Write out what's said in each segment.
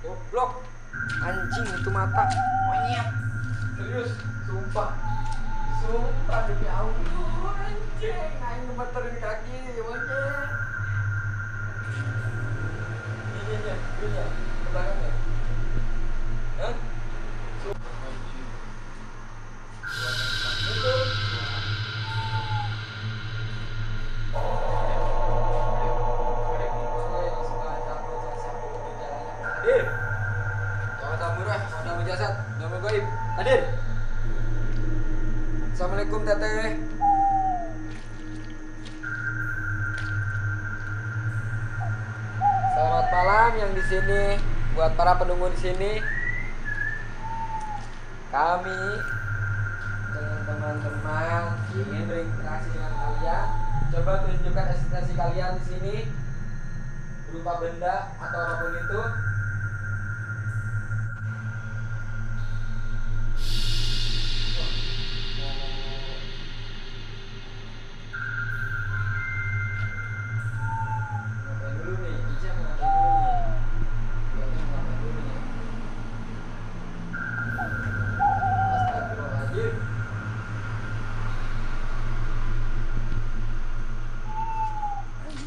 Goblok, anjing itu mata monyet, serius, sumpah demi Allah, anjing, aing ngemeterin kaki, monyet. Ini ke belakangnya, hah? Hadir. Assalamualaikum teteh. Selamat malam yang di sini, buat para penunggu di sini. Kami dengan teman-teman ingin berinteraksi dengan kalian. Coba tunjukkan eksistensi kalian di sini berupa benda atau apapun itu.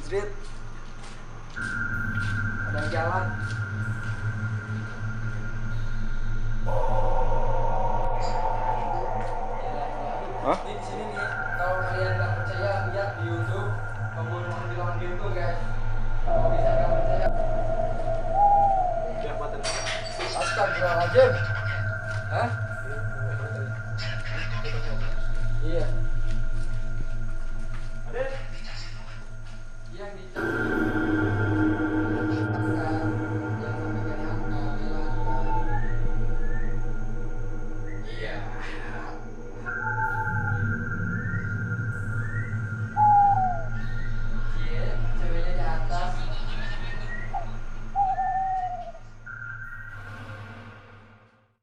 Street ada jalan. Hah? Di sini nih, kalau kalian nggak percaya lihat di YouTube pembunuhan di lawan itu guys. Kalau bisa nggak percaya. Astagfirullahaladzim. Hah? Iya.